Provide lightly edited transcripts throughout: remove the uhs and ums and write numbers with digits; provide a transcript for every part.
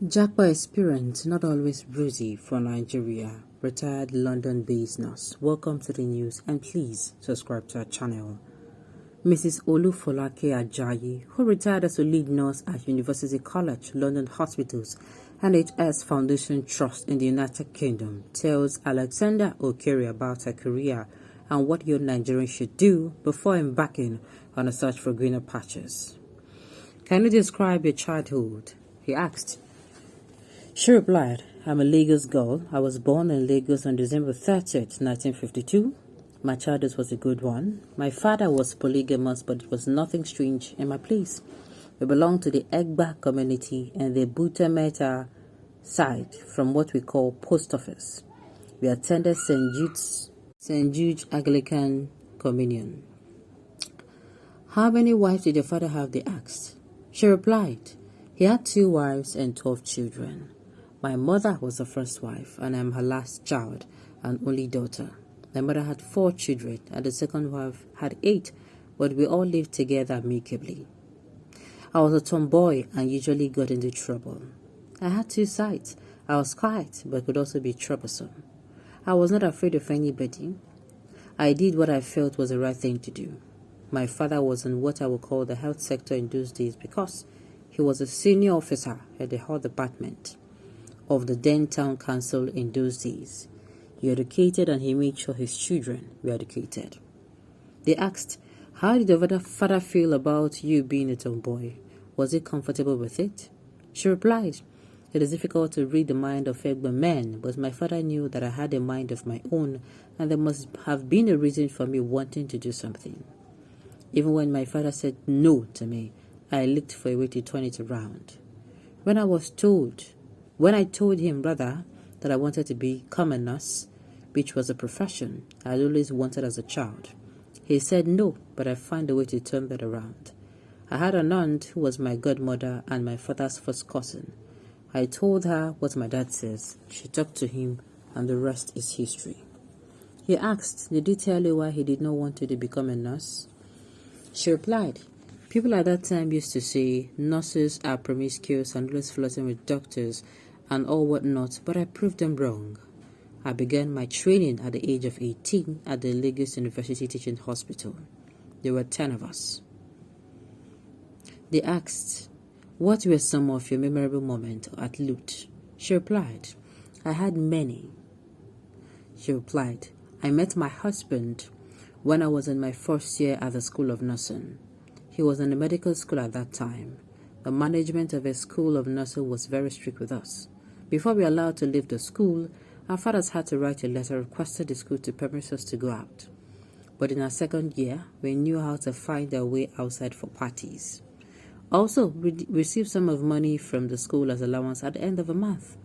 Jackpot experience not always rosy for Nigeria. Retired London-based nurse. Welcome to the news and please subscribe to our channel. Mrs. Olufolake Ajayi, who retired as a lead nurse at University College, London Hospitals, NHS Foundation Trust in the United Kingdom, tells Alexander Okere about her career and what young Nigerians should do before embarking on a search for greener pastures. Can you describe your childhood? He asked. She replied, I'm a Lagos girl. I was born in Lagos on December 30th, 1952. My childhood was a good one. My father was polygamous, but it was nothing strange in my place. We belonged to the Egba community and the Butemeta side from what we call post office. We attended St. Jude's Anglican Communion. How many wives did your father have? They asked. She replied, he had 2 wives and 12 children. My mother was the first wife, and I'm her last child, and only daughter. My mother had 4 children, and the second wife had 8, but we all lived together amicably. I was a tomboy and usually got into trouble. I had 2 sides. I was quiet, but could also be troublesome. I was not afraid of anybody. I did what I felt was the right thing to do. My father was in what I would call the health sector in those days because he was a senior officer at the health department of the then town council in those days. He educated and he made sure his children were educated. They asked, how did your father feel about you being a tomboy? Was he comfortable with it? She replied, it is difficult to read the mind of Egba men, but my father knew that I had a mind of my own and there must have been a reason for me wanting to do something. Even when my father said no to me, I looked for a way to turn it around. When I told him rather that I wanted to become a nurse, which was a profession I had always wanted as a child, he said no, but I found a way to turn that around. I had an aunt who was my godmother and my father's first cousin. I told her what my dad says. She talked to him, and the rest is history. He asked, did he tell you why he did not want you to become a nurse? She replied, people at that time used to say nurses are promiscuous and always flirting with doctors and all whatnot, but I proved them wrong. I began my training at the age of 18 at the Lagos University Teaching Hospital. There were 10 of us. They asked, what were some of your memorable moments at Lute? She replied, I had many. She replied, I met my husband when I was in my first year at the School of Nursing. He was in the medical school at that time. The management of a school of nursing was very strict with us. Before we were allowed to leave the school, our fathers had to write a letter requesting the school to permit us to go out. But in our second year, we knew how to find our way outside for parties. Also, we received some of money from the school as allowance at the end of the month.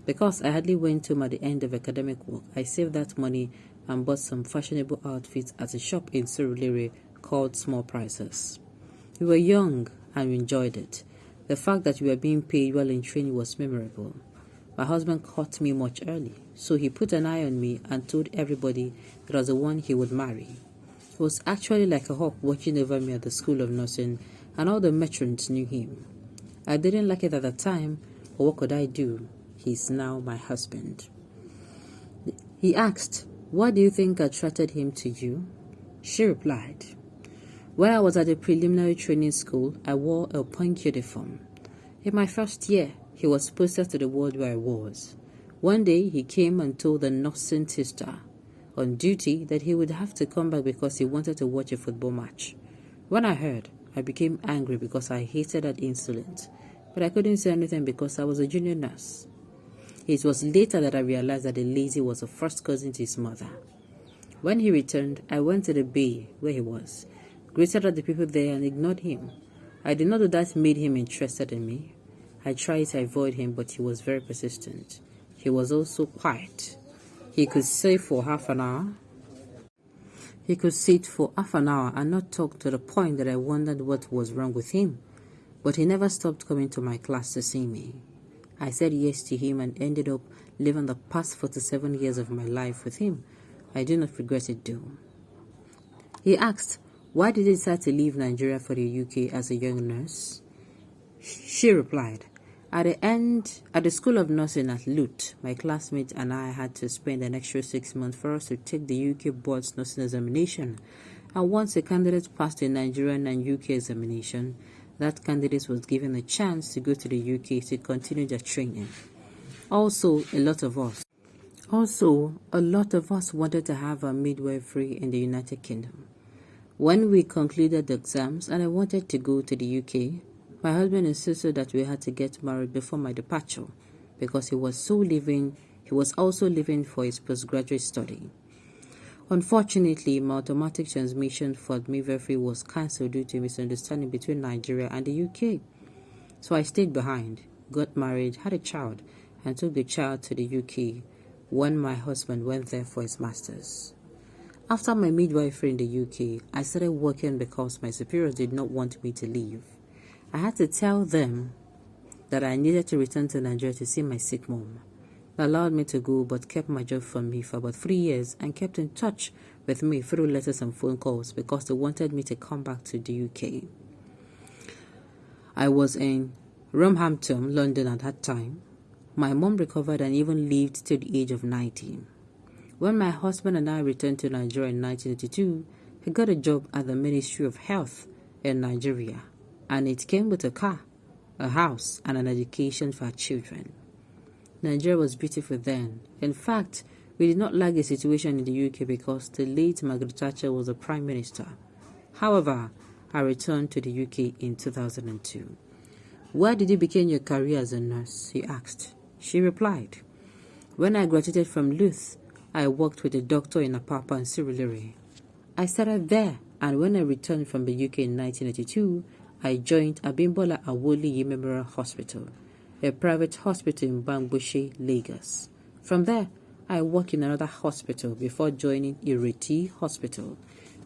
Because I hardly went home at the end of academic work, I saved that money and bought some fashionable outfits at a shop in Surulere called Small Prices. We were young and we enjoyed it. The fact that we were being paid while in training was memorable. My husband caught me much early, so he put an eye on me and told everybody that I was the one he would marry. He was actually like a hawk watching over me at the School of Nursing, and all the matrons knew him. I didn't like it at the time, but what could I do? He's now my husband. He asked, what do you think attracted him to you? She replied, when I was at the preliminary training school, I wore a punk uniform. In my first year, he was posted to the ward where I was. One day, he came and told the nursing sister on duty that he would have to come back because he wanted to watch a football match. When I heard, I became angry because I hated that insolence, but I couldn't say anything because I was a junior nurse. It was later that I realized that the lady was a first cousin to his mother. When he returned, I went to the bay where he was, greeted all the people there and ignored him. I did not know that made him interested in me. I tried to avoid him, but he was very persistent. He was also quiet. He could sit for half an hour and not talk to the point that I wondered what was wrong with him. But he never stopped coming to my class to see me. I said yes to him and ended up living the past 47 years of my life with him. I do not regret it though. He asked, why did you decide to leave Nigeria for the UK as a young nurse? She replied, At the School of Nursing at Lut, my classmates and I had to spend an extra 6 months for us to take the UK Board's nursing examination. And once a candidate passed the Nigerian and UK examination, that candidate was given a chance to go to the UK to continue their training. Also, a lot of us wanted to have a midwifery in the United Kingdom. When we concluded the exams and I wanted to go to the UK, my husband insisted that we had to get married before my departure because he was also leaving for his postgraduate study. Unfortunately, my automatic transmission for midwifery was cancelled due to a misunderstanding between Nigeria and the UK. So I stayed behind, got married, had a child, and took the child to the UK when my husband went there for his master's. After my midwifery in the UK, I started working because my superiors did not want me to leave. I had to tell them that I needed to return to Nigeria to see my sick mom. They allowed me to go but kept my job from me for about 3 years and kept in touch with me through letters and phone calls because they wanted me to come back to the UK. I was in Roehampton, London at that time. My mom recovered and even lived till the age of 90. When my husband and I returned to Nigeria in 1982, he got a job at the Ministry of Health in Nigeria, and it came with a car, a house, and an education for our children. Nigeria was beautiful then. In fact, we did not like the situation in the UK because the late Margaret Thatcher was the Prime Minister. However, I returned to the UK in 2002. Where did you begin your career as a nurse? He asked. She replied, when I graduated from Louth, I worked with a doctor in Apapa and Surulere. I started there, and when I returned from the UK in 1982, I joined Abimbola Awoliyi Memorial Hospital, a private hospital in Bangboche, Lagos. From there, I worked in another hospital before joining Ireti Hospital.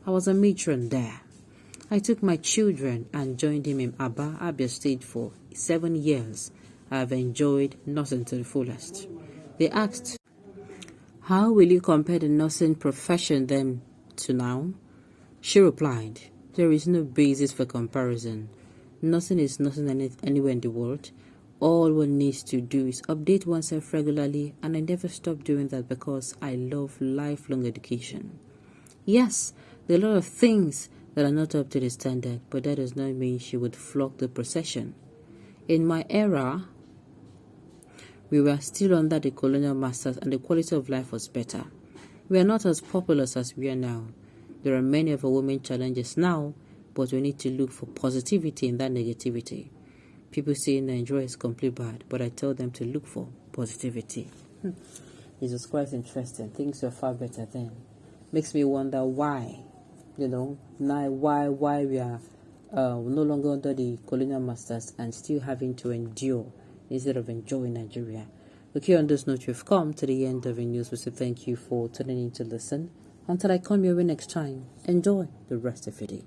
I was a matron there. I took my children and joined him in Aba, Abia State for 7 years. I have enjoyed nursing to the fullest. They asked, how will you compare the nursing profession then to now? She replied, there is no basis for comparison. Nursing is nursing anywhere in the world. All one needs to do is update oneself regularly, and I never stop doing that because I love lifelong education. Yes, there are a lot of things that are not up to the standard, but that does not mean she would flock the procession. In my era, we were still under the colonial masters and the quality of life was better. We are not as populous as we are now. There are many of our women challenges now, but we need to look for positivity in that negativity. People say Nigeria is completely bad, but I tell them to look for positivity. This is quite interesting. Things were far better then. Makes me wonder why, now why we are no longer under the colonial masters and still having to endure instead of enjoying Nigeria. Okay, on this note, we've come to the end of the news. We say thank you for tuning in to listen. Until I come your way next time, enjoy the rest of your day.